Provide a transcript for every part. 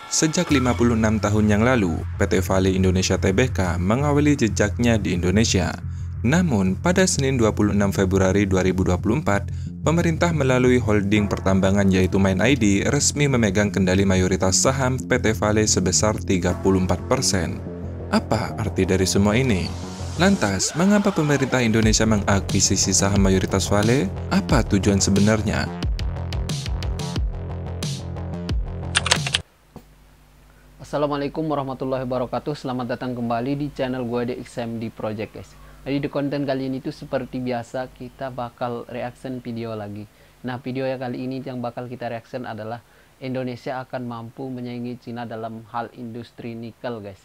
Sejak 56 tahun yang lalu, PT Vale Indonesia Tbk mengawali jejaknya di Indonesia. Namun, pada Senin 26 Februari 2024, pemerintah melalui holding pertambangan yaitu Main ID resmi memegang kendali mayoritas saham PT Vale sebesar 34%. Apa arti dari semua ini? Lantas, mengapa pemerintah Indonesia mengakuisisi saham mayoritas Vale? Apa tujuan sebenarnya? Assalamualaikum warahmatullahi wabarakatuh. Selamat datang kembali di channel gue DXMD Project, guys. Jadi di konten kali ini tuh seperti biasa kita bakal reaction video lagi. Nah, video yang kali ini yang bakal kita reaction adalah Indonesia akan mampu menyaingi Cina dalam hal industri nikel, guys.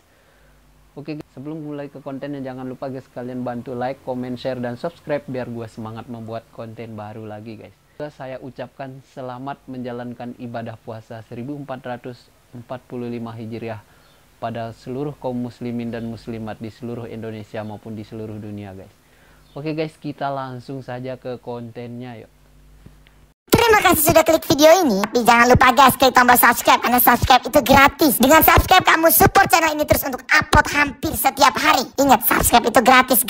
Oke, guys, sebelum mulai ke kontennya jangan lupa guys kalian bantu like, comment, share, dan subscribe biar gue semangat membuat konten baru lagi, guys. Saya ucapkan selamat menjalankan ibadah puasa 1445 Hijriah pada seluruh kaum muslimin dan muslimat di seluruh Indonesia maupun di seluruh dunia, guys. Oke guys, kita langsung saja ke kontennya yuk. Terima kasih sudah klik video ini. Tapi jangan lupa guys, klik tombol subscribe karena subscribe itu gratis. Dengan subscribe kamu support channel ini terus untuk upload hampir setiap hari. Ingat, subscribe itu gratis,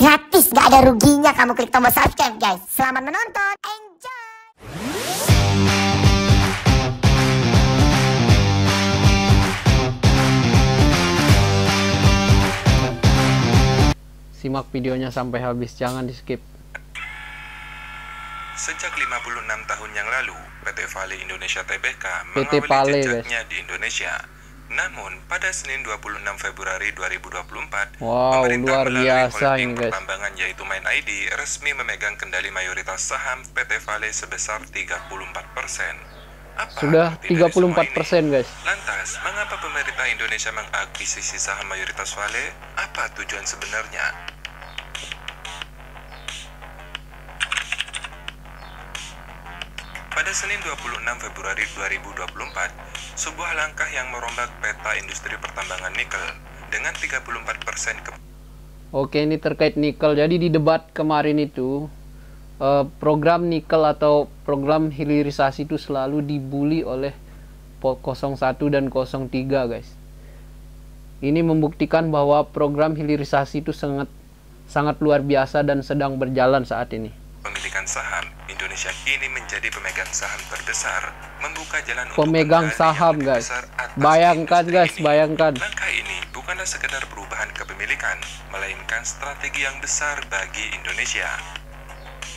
gak ada ruginya kamu klik tombol subscribe, guys. Selamat menonton, enjoy. Simak videonya sampai habis, jangan di skip. Sejak 56 tahun yang lalu, PT Vale Indonesia Tbk PT mengawali Vale, jejaknya di Indonesia. Namun, pada Senin 26 Februari 2024, Wow, pemerintah luar melalui biasa holding ini, guys. pertambangan yaitu Main ID resmi memegang kendali mayoritas saham PT Vale sebesar 34%. Apa Sudah arti dari semua 34%, ini? guys. Lantas, mengapa pemerintah Indonesia mengakuisisi saham mayoritas Vale? Apa tujuan sebenarnya? Pada Senin 26 Februari 2024, sebuah langkah yang merombak peta industri pertambangan nikel dengan 34% Oke, ini terkait nikel. Jadi di debat kemarin itu program nikel atau program hilirisasi itu selalu dibully oleh 01 dan 03, guys. Ini membuktikan bahwa program hilirisasi itu sangat luar biasa dan sedang berjalan saat ini. pemilikan saham. Indonesia kini menjadi pemegang saham terbesar, membuka jalan Pemegang untuk saham, yang lebih guys. besar atas Bayangkan, industri guys, ini. bayangkan. Langkah ini bukanlah sekedar perubahan kepemilikan, melainkan strategi yang besar bagi Indonesia.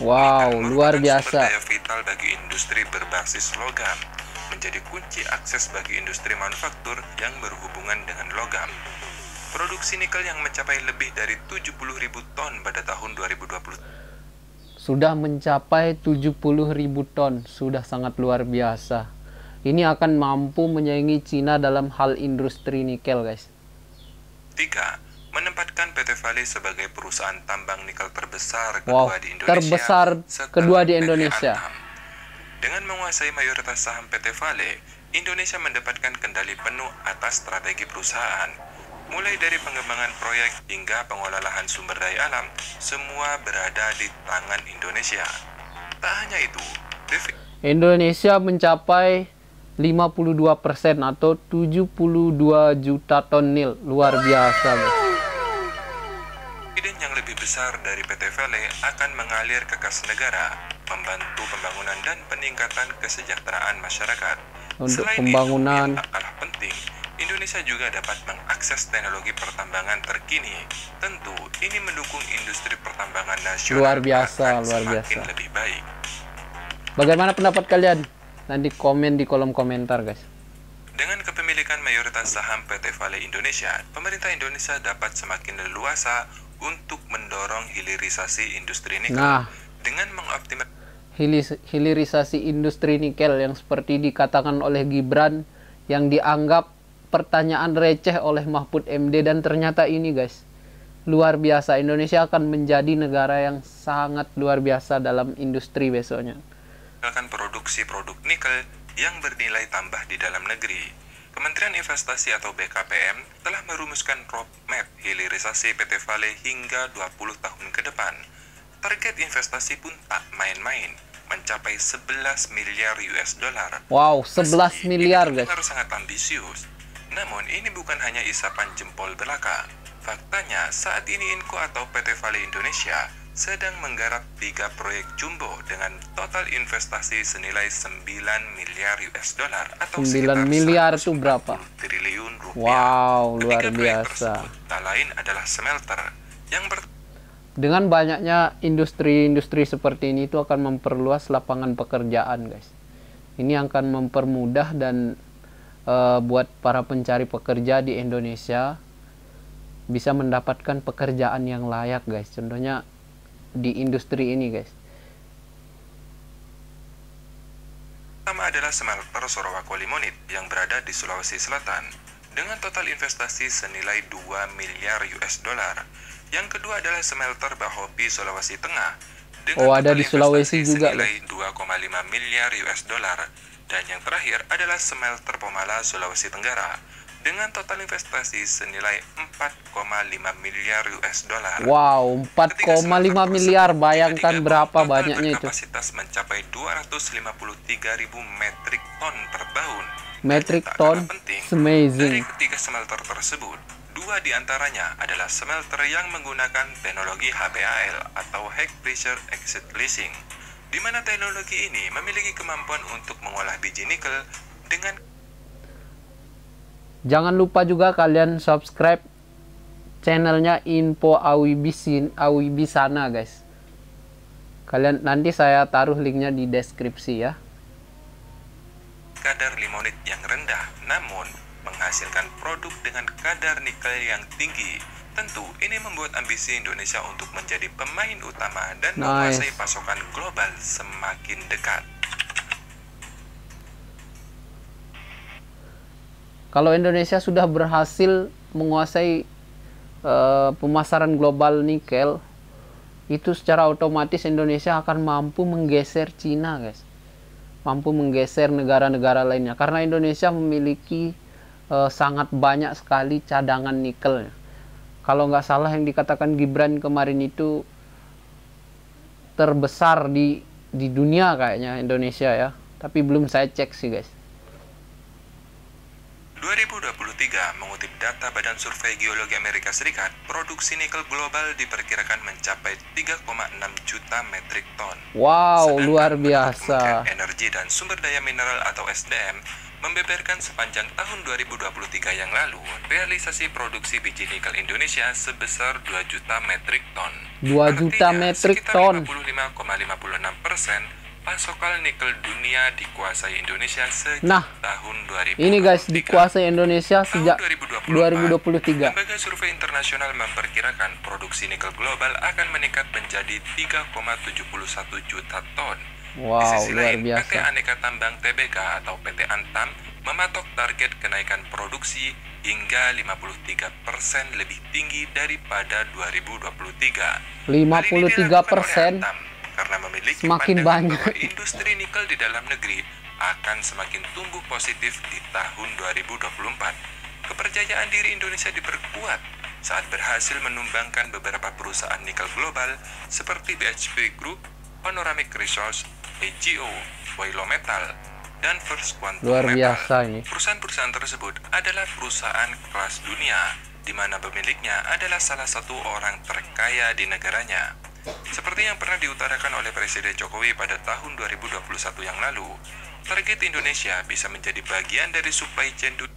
Wow, Nikel luar merupakan biasa. sumber daya vital bagi industri berbasis logam, menjadi kunci akses bagi industri manufaktur yang berhubungan dengan logam. Produksi nikel yang mencapai lebih dari 70.000 ton pada tahun 2020 Sudah mencapai 70.000 ton, sudah sangat luar biasa. Ini akan mampu menyaingi Cina dalam hal industri nikel, guys. 3. Menempatkan PT Vale sebagai perusahaan tambang nikel terbesar Wow, kedua di Indonesia. terbesar setelah kedua di PT Indonesia. Antam. Dengan menguasai mayoritas saham PT Vale, Indonesia mendapatkan kendali penuh atas strategi perusahaan. Mulai dari pengembangan proyek hingga pengelolaan lahan sumber daya alam, semua berada di tangan Indonesia. Tak hanya itu, Indonesia mencapai 52% atau 72 juta ton nil. Luar biasa, guys. dividen yang lebih besar dari PT Vale akan mengalir ke kas negara, membantu pembangunan dan peningkatan kesejahteraan masyarakat. Untuk Selain pembangunan. itu, yang tak kalah penting, Indonesia juga dapat mengakses teknologi pertambangan terkini. Tentu, ini mendukung industri pertambangan nasional Luar biasa, akan luar semakin biasa. lebih baik. Bagaimana pendapat kalian? Nanti komen di kolom komentar, guys. Dengan kepemilikan mayoritas saham PT Vale Indonesia, pemerintah Indonesia dapat semakin leluasa untuk mendorong hilirisasi industri nikel. Nah, Dengan mengoptimalkan hilirisasi industri nikel yang seperti dikatakan oleh Gibran yang dianggap pertanyaan receh oleh Mahfud MD, dan ternyata ini, guys, luar biasa. Indonesia akan menjadi negara yang sangat luar biasa dalam industri besoknya. produksi produk nikel yang bernilai tambah di dalam negeri. Kementerian Investasi atau BKPM telah merumuskan roadmap hilirisasi PT Vale hingga 20 tahun ke depan. Target investasi pun tak main-main, mencapai 11 miliar US dollar. Wow, 11 miliar, guys. Harus sangat ambisius. Namun ini bukan hanya isapan jempol belaka. Faktanya saat ini Inco atau PT Vale Indonesia sedang menggarap 3 proyek jumbo dengan total investasi senilai 9 miliar US dollar atau 9 miliar itu berapa? Triliun rupiah. Wow, luar Ketiga proyek biasa. tersebut tak lain adalah smelter yang Dengan banyaknya industri-industri seperti ini itu akan memperluas lapangan pekerjaan, guys. Ini akan mempermudah dan buat para pencari pekerja di Indonesia bisa mendapatkan pekerjaan yang layak, guys. Contohnya di industri ini, guys. pertama adalah smelter Sorowako Limonit yang berada di Sulawesi Selatan dengan total investasi senilai 2 miliar US dollar. Yang kedua adalah smelter Bahopi Sulawesi Tengah dengan ada total di Sulawesi investasi juga, senilai 2,5 miliar US dollar. Dan yang terakhir adalah smelter Pomala Sulawesi Tenggara dengan total investasi senilai 4,5 miliar US dollar. Wow, 4,5 miliar, bayangkan berapa banyaknya itu. Kapasitas mencapai 253.000 metrik ton per tahun. Metric Dan tak ton, kalah penting, amazing. dari ketiga smelter tersebut, 2 diantaranya adalah smelter yang menggunakan teknologi HPAL atau High Pressure Exit Leaching, di mana teknologi ini memiliki kemampuan untuk mengolah biji nikel dengan. Jangan lupa juga kalian subscribe channelnya Info Awibi sana, guys. Kalian nanti saya taruh linknya di deskripsi ya. Kadar limonit yang rendah, namun menghasilkan produk dengan kadar nikel yang tinggi. Tentu ini membuat ambisi Indonesia untuk menjadi pemain utama dan menguasai pasokan global semakin dekat. Kalau Indonesia sudah berhasil menguasai pemasaran global nikel, itu secara otomatis Indonesia akan mampu menggeser Cina, guys. Mampu menggeser negara-negara lainnya. Karena Indonesia memiliki sangat banyak sekali cadangan nikelnya. Kalau nggak salah yang dikatakan Gibran kemarin itu terbesar di dunia kayaknya Indonesia ya. Tapi belum saya cek sih, guys. 2023 mengutip data Badan Survei Geologi Amerika Serikat, produksi nikel global diperkirakan mencapai 3,6 juta metrik ton. Wow, Sedangkan luar biasa. Kementerian Energi dan Sumber Daya Mineral atau SDM membeberkan sepanjang tahun 2023 yang lalu, realisasi produksi biji nikel Indonesia sebesar 2 juta metrik ton. 2 juta metrik ton. 55,56% pasokan nikel dunia dikuasai Indonesia sejak tahun 2023. Ini guys, dikuasai Indonesia sejak 2023. Lembaga survei internasional memperkirakan produksi nikel global akan meningkat menjadi 3,71 juta ton. Wow, di sisi luar lain, biasa. PT Aneka Tambang Tbk atau PT Antam mematok target kenaikan produksi hingga 53% lebih tinggi daripada 2023. 53%? Karena memiliki semakin banyak bahwa industri nikel di dalam negeri akan semakin tumbuh positif di tahun 2024. Kepercayaan diri Indonesia diperkuat saat berhasil menumbangkan beberapa perusahaan nikel global seperti BHP Group, Panoramic Resources, AGO, Wailo Metal, dan First Quantum luar Metal. biasa ini. Perusahaan-perusahaan tersebut adalah perusahaan kelas dunia, di mana pemiliknya adalah salah satu orang terkaya di negaranya. Seperti yang pernah diutarakan oleh Presiden Jokowi pada tahun 2021 yang lalu, target Indonesia bisa menjadi bagian dari supply chain dunia.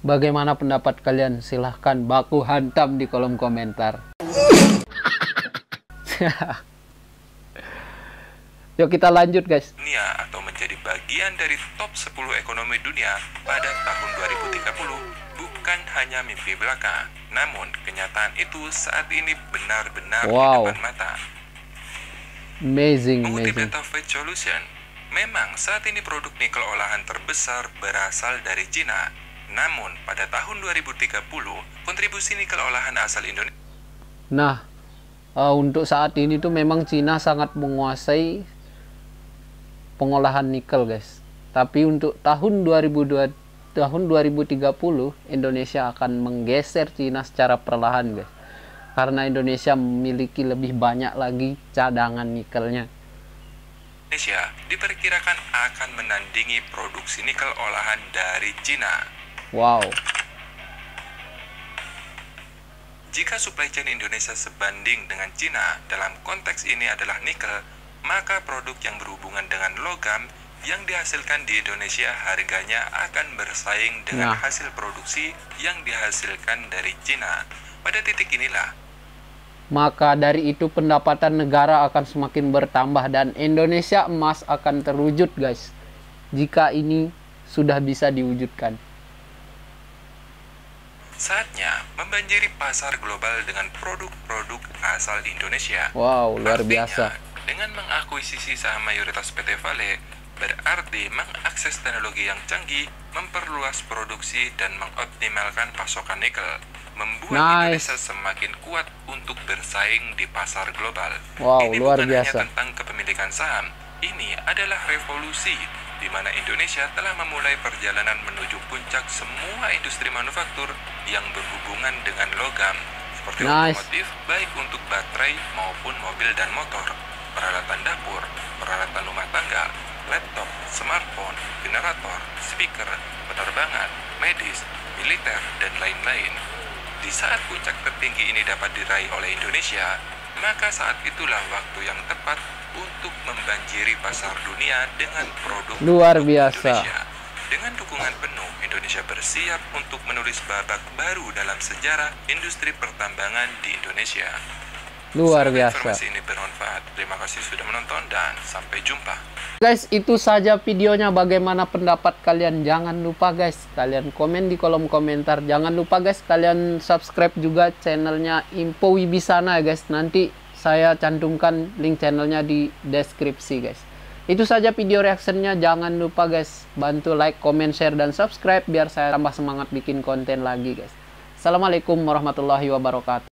Bagaimana pendapat kalian? Silahkan baku hantam di kolom komentar. Yuk kita lanjut, guys. Atau menjadi bagian dari top 10 ekonomi dunia pada tahun 2030 bukan hanya mimpi belaka, namun kenyataan itu saat ini benar-benar di depan mata. Amazing. Mengutip data Fed Solution, memang saat ini produk nikel olahan terbesar berasal dari Cina. Namun pada tahun 2030, kontribusi nikel olahan asal Indonesia. Nah, untuk saat ini tuh memang Cina sangat menguasai pengolahan nikel, guys. Tapi untuk tahun 2030 Indonesia akan menggeser Cina secara perlahan, guys. Karena Indonesia memiliki lebih banyak lagi cadangan nikelnya. Indonesia diperkirakan akan menandingi produksi nikel olahan dari Cina. Wow. Jika supply chain Indonesia sebanding dengan Cina, dalam konteks ini adalah nikel, maka produk yang berhubungan dengan logam yang dihasilkan di Indonesia harganya akan bersaing dengan hasil produksi yang dihasilkan dari Cina. Pada titik inilah, maka dari itu pendapatan negara akan semakin bertambah dan Indonesia emas akan terwujud, guys. Jika ini sudah bisa diwujudkan. Saatnya membanjiri pasar global dengan produk-produk asal Indonesia. Wow, luar Artinya, biasa. dengan mengakuisisi saham mayoritas PT Vale, berarti mengakses teknologi yang canggih, memperluas produksi, dan mengoptimalkan pasokan nikel, membuat Indonesia semakin kuat untuk bersaing di pasar global. Wow, ini luar bukan biasa. hanya tentang kepemilikan saham, ini adalah revolusi di mana Indonesia telah memulai perjalanan menuju puncak semua industri manufaktur yang berhubungan dengan logam, seperti otomotif, baik untuk baterai maupun mobil dan motor, peralatan dapur, peralatan rumah tangga, laptop, smartphone, generator, speaker, penerbangan, medis, militer, dan lain-lain. Di saat puncak tertinggi ini dapat diraih oleh Indonesia, maka saat itulah waktu yang tepat untuk membanjiri pasar dunia dengan produk luar biasa. Indonesia. Dengan dukungan penuh, Indonesia bersiap untuk menulis babak baru dalam sejarah industri pertambangan di Indonesia. Luar Semoga biasa. informasi ini bermanfaat. Terima kasih sudah menonton dan sampai jumpa. Guys, itu saja videonya. Bagaimana pendapat kalian? Jangan lupa guys, kalian komen di kolom komentar. Jangan lupa guys, kalian subscribe juga channelnya Info Wibisana guys. Nanti saya cantumkan link channelnya di deskripsi guys. Itu saja video reactionnya. Jangan lupa guys, bantu like, comment, share, dan subscribe biar saya tambah semangat bikin konten lagi guys. Assalamualaikum warahmatullahi wabarakatuh.